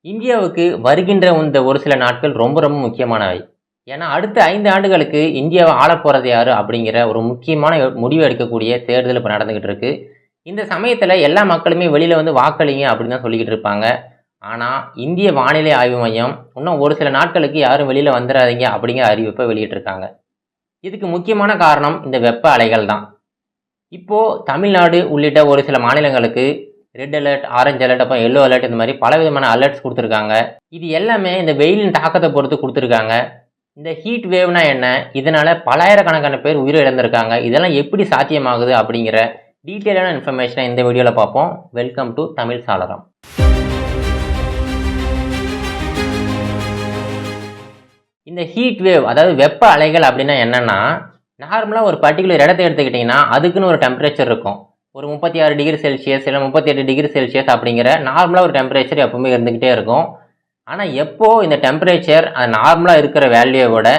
இந்தியாவுக்கு வருகின்ற இந்த ஒரு சில நாட்கள் ரொம்ப ரொம்ப முக்கியமானவை. ஏன்னா, அடுத்த 5 ஆண்டுகளுக்கு இந்தியாவ ஆளப்போறது யாரு? அப்படிங்கிற ஒரு முக்கியமான முடிவு எடுக்கக்கூடிய தேர்தல் இப்ப நடந்துகிட்டு இருக்கு. இந்த சமயத்துல எல்லா மக்களுமே வெளியில வந்து வாக்களிங்க அப்படின்னு தான் சொல்லிக்கிட்டு இருப்பாங்க. ஆனா, இந்திய வானிலை ஆய்வு மையம் இன்னும் ஒரு சில நாட்களுக்கு யாரும் வெளியில வந்துராதீங்க அப்படிங்கிற அறிவிப்ப வெளியிட்டிருக்காங்க. இதுக்கு முக்கியமான காரணம் இந்த வெப்ப அலைகள் தான். இப்போ தமிழ்நாடு உள்ளிட்ட ஒரு சில மாநிலங்களுக்கு ரெட் அலர்ட், ஆரஞ்ச் அலர்ட், அப்புறம் எல்லோ அலர்ட் இந்த மாதிரி பலவிதமான அலர்ட்ஸ் குடுத்துருக்காங்க. இது எல்லாமே இந்த வெயிலின் தாக்கத்த பொறுத்து குடுத்துருக்காங்க. இந்த ஹீட் வேவ்னா என்ன? இதனால பல்லாயிரக்கணக்கான பேர் உயிரிழந்திருக்காங்க. இதெல்லாம் எப்படி சாத்தியமாகுது? அப்படிங்கிற டீட்டெயிலான இன்ஃபர்மேஷன இந்த வீடியோல பார்ப்போம். வெல்கம் டூ தமிழ் சாளரம். இந்த ஹீட் வேவ் அதாவது வெப்ப அலைகள் அப்படின்னா என்னன்னா, நார்மலா ஒரு பர்ட்டிகுலர் இடத்த எடுத்துக்கிட்டீங்கன்னா, அதுக்குன்னு ஒரு டெம்பரேச்சர் இருக்கும். ஒரு 36 டிகிரி செல்சியஸ் இல்ல 38 டிகிரி செல்சியஸ் அப்படிங்கிற நார்மலா ஒரு டெம்பரேச்சர் எப்பவுமே இருந்துகிட்டே இருக்கும். ஆனா, எப்போ இந்த டெம்பரேச்சர் அது நார்மலா இருக்கிற வேல்யூவை விட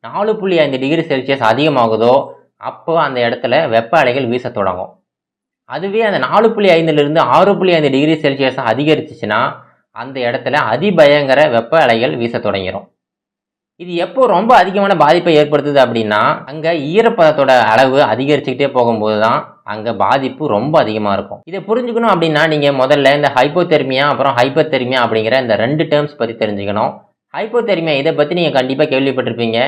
4.5 டிகிரி செல்சியஸ் அதிகமாகுதோ, அப்போ அந்த இடத்துல வெப்ப அலைகள் வீசத் தொடங்கும். அதுவே அந்த 4.5லிருந்து 6.5 டிகிரி செல்சியஸ் அதிகரிச்சுச்சுன்னா, அந்த இடத்துல அதிபயங்கர வெப்ப அலைகள் வீசத் தொடங்கிரும். இது எப்போ ரொம்ப அதிகமான பாதிப்பை ஏற்படுத்துது அப்படின்னா, அங்க ஈரப்பதத்தோட அளவு அதிகரிச்சுக்கிட்டே போகும்போது தான் அங்க பாதிப்பு ரொம்ப அதிகமா இருக்கும். இதை புரிஞ்சுக்கணும் அப்படின்னா நீங்க முதல்ல இந்த ஹைப்போதெர்மியா அப்புறம் ஹைப்பர்தெர்மியா அப்படிங்கிற இந்த 2 டேர்ம்ஸ் பத்தி தெரிஞ்சுக்கணும். ஹைப்போதெர்மியா இதை பத்தி நீங்க கண்டிப்பா கேள்விப்பட்டிருப்பீங்க.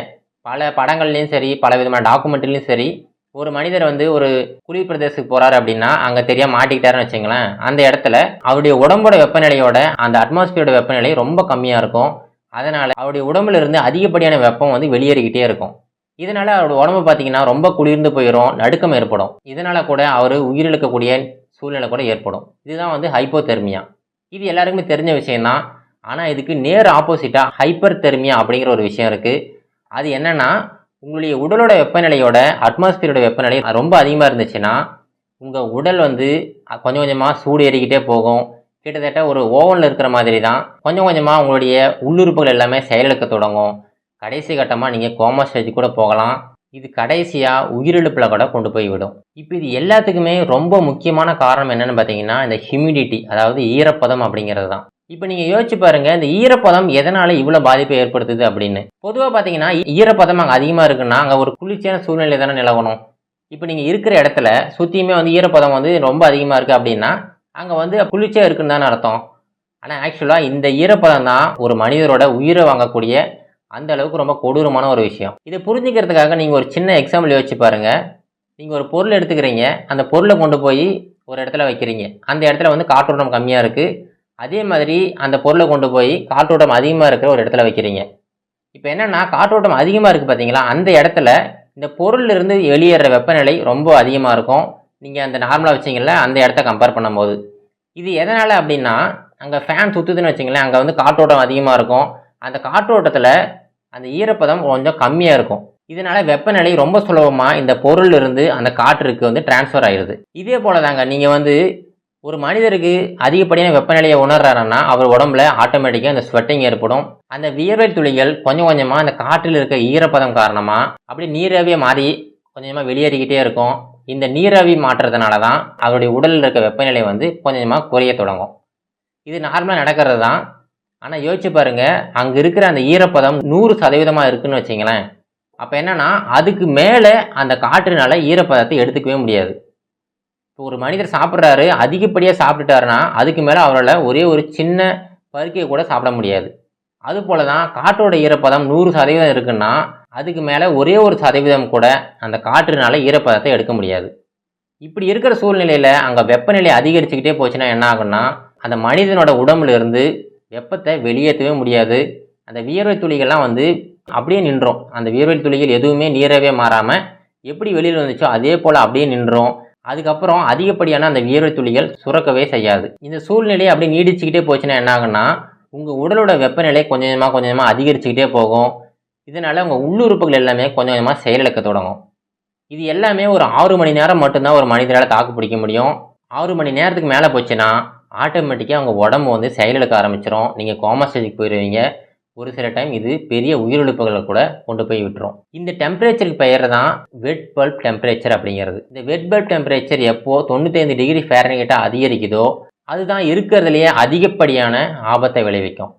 பல படங்கள்லயும் சரி, பல விதமான டாக்குமெண்ட்ரிலையும் சரி, ஒரு மனிதர் வந்து ஒரு குளிர் பிரதேசத்துக்கு போறாரு அப்படின்னா அங்க தெரியாம மாட்டிக்கிட்டாருன்னு வச்சுங்களேன், அந்த இடத்துல அவருடைய உடம்போட வெப்பநிலையோட அந்த அட்மாஸ்பியரோட வெப்பநிலை ரொம்ப கம்மியா இருக்கும். அதனால அவருடைய உடம்புல இருந்து அதிகப்படியான வெப்பம் வந்து வெளியேறிக்கிட்டே இருக்கும். இதனால அவரோட உடம்பு பார்த்தீங்கன்னா ரொம்ப குளிர்ந்து போயிடும், நடுக்கம் ஏற்படும். இதனால கூட அவர் உயிரிழக்கக்கூடிய சூழ்நிலை கூட ஏற்படும். இதுதான் வந்து ஹைப்போதெர்மியா. இது எல்லாருக்குமே தெரிஞ்ச விஷயம்தான். ஆனால் இதுக்கு நேர் ஆப்போசிட்டாக ஹைப்பர் தெர்மியா அப்படிங்கிற ஒரு விஷயம் இருக்குது. அது என்னன்னா, உங்களுடைய உடலோட வெப்பநிலையோட அட்மாஸ்பியரோட வெப்பநிலை ரொம்ப அதிகமாக இருந்துச்சுன்னா உங்கள் உடல் வந்து கொஞ்சம் கொஞ்சமாக சூடு ஏறிக்கிட்டே போகும். கிட்டத்தட்ட ஒரு ஓவனில் இருக்கிற மாதிரி தான் கொஞ்சம் கொஞ்சமாக உங்களுடைய உள்ளுறுப்புகள் எல்லாமே செயலிழக்க தொடங்கும். கடைசி கட்டமாக நீங்கள் கோமா ஸ்டேஜ் கூட போகலாம். இது கடைசியாக உயிரிழப்பில் கூட கொண்டு போய் விடும். இப்போ இது எல்லாத்துக்குமே ரொம்ப முக்கியமான காரணம் என்னென்னு பார்த்தீங்கன்னா, இந்த ஹியூமிடிட்டி அதாவது ஈரப்பதம் அப்படிங்கிறது தான். இப்போ நீங்கள் யோசிச்சு பாருங்கள், இந்த ஈரப்பதம் எதனால் இவ்வளோ பாதிப்பை ஏற்படுத்துது அப்படின்னு. பொதுவாக பார்த்தீங்கன்னா ஈரப்பதம் அங்கே அதிகமாக இருக்குன்னா அங்கே ஒரு குளிர்ச்சியான சூழ்நிலை தானே நிலவணும். இப்போ நீங்கள் இருக்கிற இடத்துல சுற்றியுமே வந்து ஈரப்பதம் வந்து ரொம்ப அதிகமாக இருக்குது அப்படின்னா அங்கே வந்து குளிர்ச்சியாக இருக்குன்னு தானே அர்த்தம். ஆனால் ஆக்சுவலாக இந்த ஈரப்பதம் தான் ஒரு மனிதரோட உயிரை வாங்கக்கூடிய அந்த அளவுக்கு ரொம்ப கொடூரமான ஒரு விஷயம். இதை புரிஞ்சுக்கிறதுக்காக நீங்கள் ஒரு சின்ன எக்ஸாம்பிள் யோசிச்சு பாருங்கள். நீங்கள் ஒரு பொருள் எடுத்துக்கிறீங்க, அந்த பொருளை கொண்டு போய் ஒரு இடத்துல வைக்கிறீங்க. அந்த இடத்துல வந்து காற்றோட்டம் கம்மியாக இருக்குது. அதே மாதிரி அந்த பொருளை கொண்டு போய் காற்றோட்டம் அதிகமாக இருக்கிற ஒரு இடத்துல வைக்கிறீங்க. இப்போ என்னென்னா, காற்றோட்டம் அதிகமாக இருக்குது பார்த்தீங்களா, அந்த இடத்துல இந்த பொருளிலிருந்து வெளியேற வெப்பநிலை ரொம்ப அதிகமாக இருக்கும். நீங்கள் அந்த நார்மலாக வச்சிங்கள அந்த இடத்த கம்பேர் பண்ணும்போது. இது எதனால் அப்படின்னா, அங்கே ஃபேன் சுற்றுதுன்னு வச்சிங்களேன், அங்கே வந்து காற்றோட்டம் அதிகமாக இருக்கும். அந்த காற்றோட்டத்தில் அந்த ஈரப்பதம் கொஞ்சம் கம்மியாக இருக்கும். இதனால் வெப்பநிலை ரொம்ப சுலபமாக இந்த பொருளிலிருந்து அந்த காற்றுக்கு வந்து டிரான்ஸ்ஃபர் ஆகிடுது. இதே போல் தாங்க நீங்கள் வந்து ஒரு மனிதருக்கு அதிகப்படியான வெப்பநிலையை உணர்றாருன்னா அவர் உடம்புல ஆட்டோமேட்டிக்காக அந்த ஸ்வெட்டிங் ஏற்படும். அந்த வியர்வை துளிகள் கொஞ்சம் கொஞ்சமாக அந்த காற்றில் இருக்க ஈரப்பதம் காரணமாக அப்படி நீராவியாக மாறி கொஞ்சம் கொஞ்சமாக வெளியேறிக்கிட்டே இருக்கும். இந்த நீராவி மாற்றுறதுனால தான் அவருடைய உடலில் இருக்க வெப்பநிலை வந்து கொஞ்சமாக குறைய தொடங்கும். இது நார்மலாக நடக்கிறது தான். ஆனால் யோசிச்சு பாருங்கள், அங்கே இருக்கிற அந்த ஈரப்பதம் 100% இருக்குன்னு வச்சிங்களேன். அப்போ என்னென்னா, அதுக்கு மேலே அந்த காற்றுனால ஈரப்பதத்தை எடுத்துக்கவே முடியாது. இப்போ ஒரு மனிதர் சாப்பிட்றாரு, அதிகப்படியாக சாப்பிட்டுட்டாருன்னா அதுக்கு மேலே அவரால் ஒரே ஒரு சின்ன பருக்கையை கூட சாப்பிட முடியாது. அதுபோல தான் காற்றோட ஈரப்பதம் 100% இருக்குன்னா அதுக்கு மேலே ஒரே ஒரு சதவீதம் கூட அந்த காற்றுனால ஈரப்பதத்தை எடுக்க முடியாது. இப்படி இருக்கிற சூழ்நிலையில் அங்கே வெப்பநிலை அதிகரிச்சுக்கிட்டே போச்சுன்னா என்ன ஆகுன்னா, அந்த மனிதனோட உடம்புல இருந்து வெப்பத்தை வெளியேற்றவே முடியாது. அந்த வியர்வை துளிகள்லாம் வந்து அப்படியே நின்றோம். அந்த வியர்வை துளிகள் எதுவுமே நீராவே மாறாமல் எப்படி வெளியில் வந்துச்சோ அதே போல் அப்படியே நின்றோம். அதுக்கப்புறம் அதிகப்படியான அந்த வியர்வை துளிகள் சுரக்கவே செய்யாது. இந்த சூழ்நிலை அப்படியே நீடிச்சுக்கிட்டே போச்சுன்னா என்ன ஆகுன்னா, உங்கள் உடலோட வெப்பநிலை கொஞ்சம் கொஞ்சமாக அதிகரிச்சுக்கிட்டே போகும். இதனால் உங்கள் உள்ளுறுப்புகள் எல்லாமே கொஞ்சம் கொஞ்சமாக செயலிழக்க தொடங்கும். இது எல்லாமே ஒரு 6 மணி நேரம் மட்டும்தான் ஒரு மனிதனால் தாக்கு பிடிக்க முடியும். 6 மணி நேரத்துக்கு மேலே போச்சுன்னா ஆட்டோமேட்டிக்காக உங்கள் உடம்பு வந்து செயலிழக்க ஆரம்பிச்சிடும். நீங்கள் கோமா ஸ்டேஜுக்கு போயிடுவீங்க. ஒரு சில டைம் இது பெரிய உயிரிழப்புகளை கூட கொண்டு போய் விட்டுரும். இந்த டெம்பரேச்சருக்கு பெயர் தான் வெட் பல்ப் டெம்பரேச்சர் அப்படிங்கிறது. இந்த வெட் பல்ப் டெம்பரேச்சர் எப்போ 95 டிகிரி ஃபாரன்ஹீட்டாக அதிகரிக்குதோ அதுதான் இருக்கிறதுலையே அதிகப்படியான ஆபத்தை விளைவிக்கும்.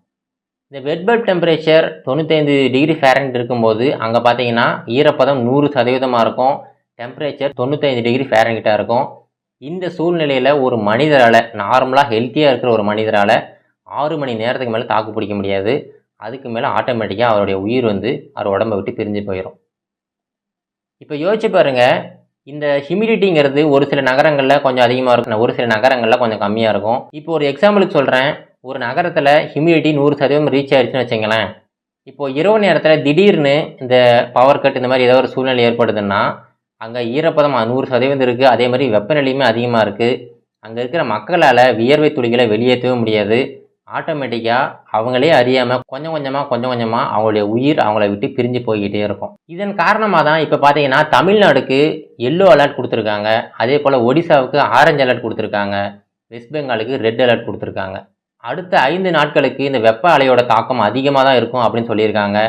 இந்த வெட் பல்ப் டெம்பரேச்சர் 95 டிகிரி ஃபேரன்ஹீட் இருக்கும்போது அங்கே பார்த்தீங்கன்னா ஈரப்பதம் 100% இருக்கும். டெம்பரேச்சர் 95 டிகிரி ஃபேரன்ஹீட்டாக இருக்கும். இந்த சூழ்நிலையில் ஒரு மனிதரால், நார்மலாக ஹெல்த்தியாக இருக்கிற ஒரு மனிதரால் 6 மணி நேரத்துக்கு மேலே தாக்கு பிடிக்க முடியாது. அதுக்கு மேலே ஆட்டோமேட்டிக்காக அவருடைய உயிர் அவர் உடம்பை விட்டு பிரிஞ்சு போயிடும். இப்போ யோசிச்சு பாருங்கள், இந்த ஹியூமிடிட்டிங்கிறது ஒரு சில நகரங்களில் கொஞ்சம் அதிகமாக இருக்கும், ஒரு சில நகரங்களில் கொஞ்சம் கம்மியாக இருக்கும். இப்போ ஒரு எக்ஸாம்பிளுக்கு சொல்கிறேன், ஒரு நகரத்தில் ஹியூமிடிட்டி 100% ரீச் ஆயிடுச்சுன்னு வச்சுங்களேன். இப்போது இரவு நேரத்தில் திடீர்னு இந்த பவர் கட் இந்த மாதிரி ஏதோ ஒரு சூழ்நிலை ஏற்படுதுன்னா அங்கே ஈரப்பதம் 100% இருக்குது. அதே மாதிரி வெப்பநிலையுமே அதிகமாக இருக்குது. அங்கே இருக்கிற மக்களால் வியர்வை துளிகளை வெளியேற்றவே முடியாது. ஆட்டோமேட்டிக்காக அவங்களே அறியாமல் கொஞ்சம் கொஞ்சமாக அவங்களுடைய உயிர் அவங்கள விட்டு பிரிஞ்சு போய்கிட்டே இருக்கும். இதன் காரணமாக தான் இப்போ பார்த்தீங்கன்னா தமிழ்நாடுக்கு எல்லோ அலர்ட் கொடுத்துருக்காங்க. அதே போல் ஒடிசாவுக்கு ஆரஞ்சு அலர்ட் கொடுத்துருக்காங்க. வெஸ்ட் பெங்காலுக்கு ரெட் அலர்ட் கொடுத்துருக்காங்க. அடுத்த 5 நாட்களுக்கு இந்த வெப்ப அலையோட தாக்கம் அதிகமாக தான் இருக்கும் அப்படின்னு சொல்லியிருக்காங்க.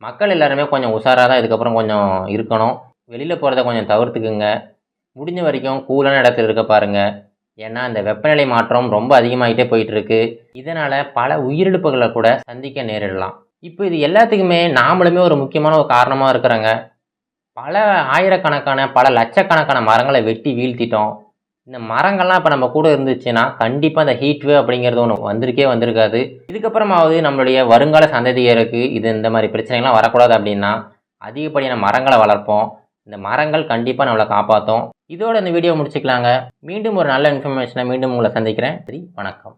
மக்கள் எல்லாருமே கொஞ்சம் உஷாராக தான் இதுக்கப்புறம் கொஞ்சம் இருக்கணும். வெளியில் போகிறத கொஞ்சம் தவிர்த்துக்குங்க. முடிஞ்ச வரைக்கும் கூலான இடத்துல இருக்க பாருங்கள். ஏன்னா இந்த வெப்பநிலை மாற்றம் ரொம்ப அதிகமாகிட்டே போயிட்டுருக்கு. இதனால் பல உயிரிழப்புகளை கூட சந்திக்க நேரிடலாம். இப்போ இது எல்லாத்துக்குமே நாமளுமே ஒரு முக்கியமான ஒரு காரணமாக இருக்கிறாங்க. பல ஆயிரக்கணக்கான பல லட்சக்கணக்கான மரங்களை வெட்டி வீழ்த்திட்டோம். இந்த மரங்கள்லாம் இப்போ நம்ம கூட இருந்துச்சுன்னா கண்டிப்பாக இந்த ஹீட் வேவ் அப்படிங்கிறது ஒன்று வந்திருக்காது. இதுக்கப்புறமாவது நம்மளுடைய வருங்கால சந்ததியருக்கு இந்த மாதிரி பிரச்சனைகள்லாம் வரக்கூடாது அப்படின்னா அதிகப்படியான மரங்களை வளர்ப்போம். இந்த மரங்கள் கண்டிப்பாக நம்மளை காப்பாற்றும். இதோட இந்த வீடியோ முடிச்சுக்கலாங்க. மீண்டும் ஒரு நல்ல இன்ஃபர்மேஷனை மீண்டும் உங்களை சந்திக்கிறேன். சரி, வணக்கம்.